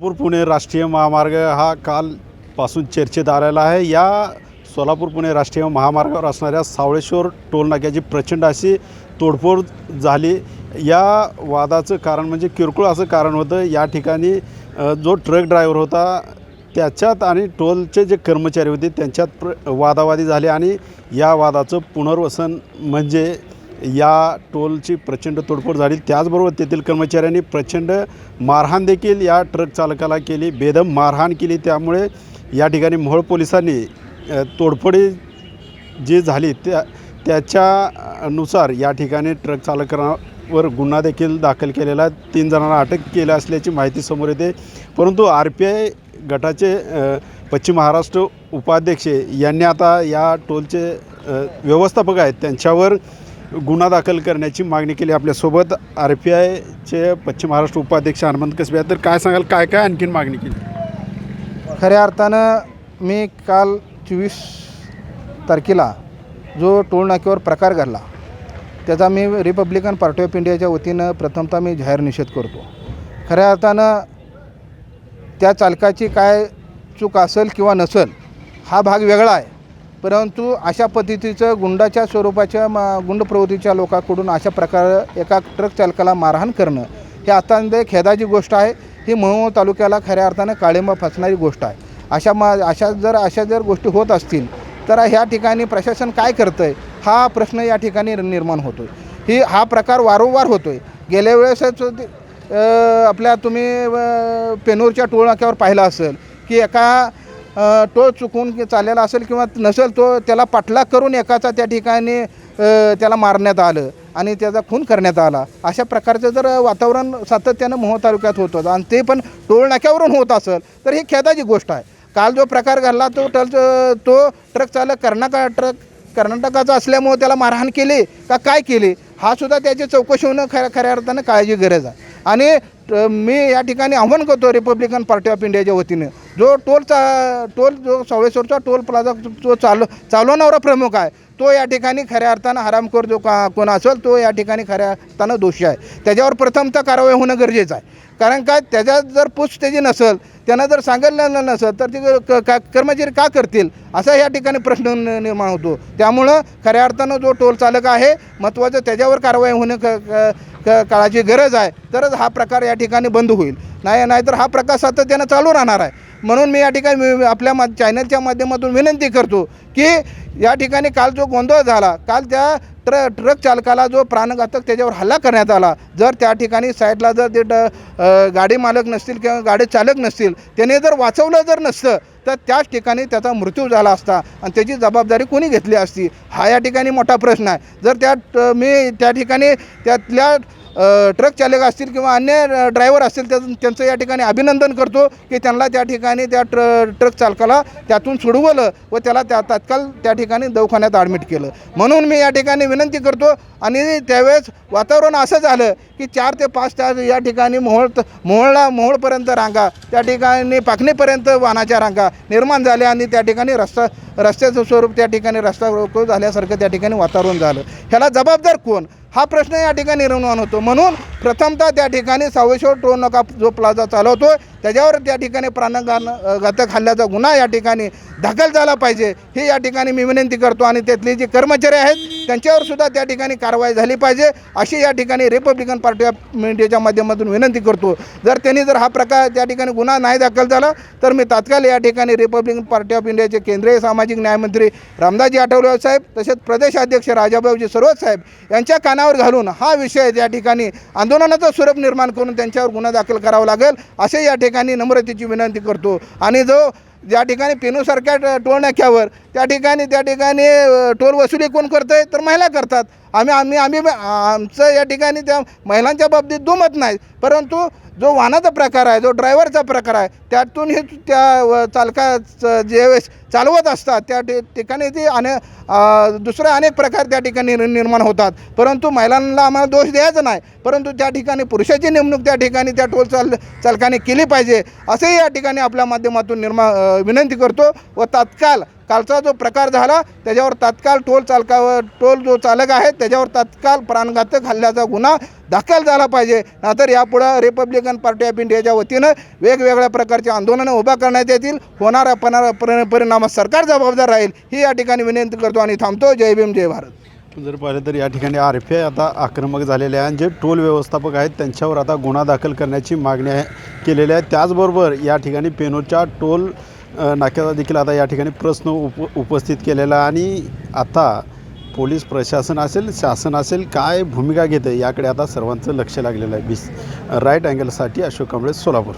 सोलापूर पुणे राष्ट्रीय महामार्ग हा कालपासून चर्चेत आलेला आहे। या सोलापूर पुणे राष्ट्रीय महामार्गावर असणाऱ्या सावळेश्वर टोलनाक्याची प्रचंड अशी तोडफोड झाली। या वादाचं कारण म्हणजे किरकोळ असं कारण होतं। या ठिकाणी जो ट्रक ड्रायव्हर होता त्याच्यात आणि टोलचे जे कर्मचारी होते त्यांच्यात वादावादी झाली आणि या वादाचं पुनर्वसन म्हणजे या टोलची प्रचंड तोडफोड झाली। त्याचबरोबर तेथील कर्मचाऱ्यांनी प्रचंड मारहाण देखील या ट्रक चालकाला केली, बेदम मारहाण केली। त्यामुळे या ठिकाणी मोहोळ पोलिसांनी तोडफोडी जी झाली त्याच्यानुसार या ठिकाणी ट्रक चालकांवर गुन्हा देखील दाखल केलेला आहे। 3 जणांना अटक केली असल्याची माहिती समोर येते। परंतु RPI गटाचे पश्चिम महाराष्ट्र उपाध्यक्ष यांनी आता या टोलचे व्यवस्थापक आहेत त्यांच्यावर गुन्हा दाखल करण्याची मागणी केली। आपल्यासोबत RPIचे पश्चिम महाराष्ट्र उपाध्यक्ष हनुमंत कसबे। तर काय सांगाल, काय काय आणखीन मागणी केली? खऱ्या अर्थानं मी काल 24 तारखेला जो टोल नाक्यावर प्रकार घडला त्याचा मी रिपब्लिकन पार्टी ऑफ इंडियाच्या वतीनं प्रथमतः मी जाहीर निषेध करतो। खऱ्या अर्थानं त्या चालकाची काय चूक असेल किंवा नसेल हा भाग वेगळा आहे, परंतु अशा पद्धतीचं गुंडाच्या स्वरूपाच्या गुंड प्रवृत्तीच्या लोकांकडून अशा प्रकारे एका ट्रक चालकाला मारहाण करणं ही अत्यंत खेदाची गोष्ट आहे। ही मोहोळ तालुक्याला खऱ्या अर्थानं काळिंबा फासणारी गोष्ट आहे। अशा जर गोष्टी होत असतील तर ह्या ठिकाणी प्रशासन काय करतं आहे हा प्रश्न या ठिकाणी निर्माण होतो आहे। हा प्रकार वारंवार होतो आहे। गेल्या वेळेसच आपल्या तुम्ही पेनूरच्या टोल नाक्यावर पाहिलं असेल की एका टोल चुकून चाललेला असेल किंवा नसेल तो त्याला पाठलाग करून एकाचा त्या ठिकाणी त्याला मारण्यात आलं आणि त्याचा खून करण्यात आला। अशा प्रकारचं जर वातावरण सातत्यानं मोहोळ तालुक्यात होतं आणि ते पण टोल नाक्यावरून होत असेल तर ही खेदाची गोष्ट आहे। काल जो प्रकार घडला तो ट्रक चालक कर्नाटकाचा असल्यामुळे त्याला मारहाण केली का काय केली हा सुद्धा त्याची चौकशी होणं खऱ्या अर्थानं काळाची गरज आहे। आणि मी या ठिकाणी आव्हान करतो रिपब्लिकन पार्टी ऑफ इंडियाच्या वतीनं जो जो सावळेश्वरचा टोल प्लाझा जो चालवणारा प्रमुख आहे तो या ठिकाणी खऱ्या अर्थानं हरामखोर जो कोण असेल तो या ठिकाणी खऱ्या अर्थानं दोषी आहे। त्याच्यावर प्रथमतः कारवाई होणं गरजेचं आहे। कारण काय त्याच्यात जर पूछताछ नसेल त्यांना जर सांगितलं नसेल तर ते कर्मचारी का करतील असा या ठिकाणी प्रश्न निर्माण होतो। त्यामुळं खऱ्या अर्थानं जो टोल चालक आहे महत्त्वाचं त्याच्यावर कारवाई होणं काळाची गरज आहे, तरच हा प्रकार या ठिकाणी बंद होईल। नाहीतर हा प्रकार सातत्यानं चालू राहणार आहे। म्हणून मी या ठिकाणी आपल्या चॅनलच्या माध्यमातून विनंती करतो की या ठिकाणी काल जो गोंधळ झाला, काल त्या ट्रक चालकाला जो प्राणघातक त्याच्यावर हल्ला करण्यात आला, जर त्या ठिकाणी साईडला जर ते गाडी मालक नसतील किंवा गाडी चालक नसतील त्याने जर वाचवलं जर नसतं तर त्याच ठिकाणी त्याचा मृत्यू झाला असता आणि त्याची जबाबदारी कोणी घेतली असती हा या ठिकाणी मोठा प्रश्न आहे। जर मी त्या ठिकाणी त्यातल्या ट्रक चालक असतील किंवा अन्य ड्रायव्हर असतील त्यांचं या ठिकाणी अभिनंदन करतो की त्यांना त्या ठिकाणी त्या ट्रक चालकाला त्यातून सोडवलं व त्याला तात्काळ त्या ठिकाणी दवाखान्यात ॲडमिट केलं। म्हणून मी या ठिकाणी विनंती करतो आणि त्यावेळेस वातावरण असं झालं की 4 ते 5 तास या ठिकाणी मोहोळपर्यंत रांगा, त्या ठिकाणी पाखणीपर्यंत वाहनाच्या रांगा निर्माण झाल्या आणि त्या ठिकाणी रस्त्याचं स्वरूप त्या ठिकाणी रस्ता रोको झाल्यासारखं त्या ठिकाणी वातावरण झालं। ह्याला जबाबदार कोण हा प्रश्न या ठिकाणी निर्माण होतो। म्हणून प्रथमतः त्या ठिकाणी सावळेश्वर टोल नाका जो प्लाझा चालवतो त्याच्यावर त्या ठिकाणी प्राणघातक हल्ल्याचा गुन्हा या ठिकाणी दाखल झाला पाहिजे ही या ठिकाणी मी विनंती करतो। आणि त्यातले जे कर्मचारी आहेत त्यांच्यावर सुद्धा त्या ठिकाणी कारवाई झाली पाहिजे अशी या ठिकाणी रिपब्लिकन पार्टी ऑफ इंडियाच्या माध्यमातून विनंती करतो। जर हा प्रकार त्या ठिकाणी गुन्हा नाही दाखल झाला तर मी तात्काळ या ठिकाणी रिपब्लिकन पार्टी ऑफ इंडियाचे केंद्रीय सामाजिक न्यायमंत्री रामदासजी आठवले साहेब तसेच प्रदेशाध्यक्ष राजाभाऊजी सरोज साहेब यांच्या कानावर घालून हा विषय त्या ठिकाणी आंदोलनाचं स्वरूप निर्माण करून त्यांच्यावर गुन्हा दाखल करावा लागेल असे या ठिकाणी नम्रतेची विनंती करतो। आणि ज्या ठिकाणी पेनूसारख्या टोल नाक्यावर त्या ठिकाणी टोल वसुली कोण करतं आहे तर महिला करतात। आमचं या ठिकाणी त्या महिलांच्या बाबतीत दुमत नाही, परंतु जो वाहनाचा प्रकार आहे जो ड्रायव्हरचा प्रकार आहे त्यातून हे त्या चालका ज्यावेळेस चालवत असतात त्या ठिकाणी ती दुसरे अनेक प्रकार त्या ठिकाणी निर्माण होतात। परंतु महिलांना आम्हाला दोष द्यायचा नाही, परंतु त्या ठिकाणी पुरुषाची नेमणूक त्या ठिकाणी त्या टोल चालकाने केली पाहिजे असेही या ठिकाणी आपल्या माध्यमातून विनंती करतो व तात्काळ कालचा जो प्रकार झाला त्याच्यावर तात्काळ टोल जो चालक आहे त्याच्यावर तात्काळ प्राणघातक हल्ल्याचा गुन्हा दाखल झाला पाहिजे. नाहीतर यापुढं रिपब्लिकन पार्टी ऑफ इंडियाच्या वतीनं वेगवेगळ्या प्रकारचे आंदोलनं उभा करण्यात येतील. होणाऱ्या परिणामास सरकार जबाबदार राहील ही या ठिकाणी विनंती करतो आणि थांबतो. जय भीम जय भारत. जर पाहिलं तर या ठिकाणी RFI आता आक्रमक झालेले आहे आणि जे टोल व्यवस्थापक आहेत त्यांच्यावर आता गुन्हा दाखल करण्याची मागणी केलेली आहे. त्याचबरोबर या ठिकाणी पेनोच्या टोल नाक्याचा देखील आता या ठिकाणी प्रश्न उपस्थित केलेला आहे आणि आता पोलीस प्रशासन असेल शासन असेल काय भूमिका घेते याकडे आता सर्वांचं लक्ष लागलेलं आहे. राईट अँगलसाठी अशोक कांबळे, सोलापूर.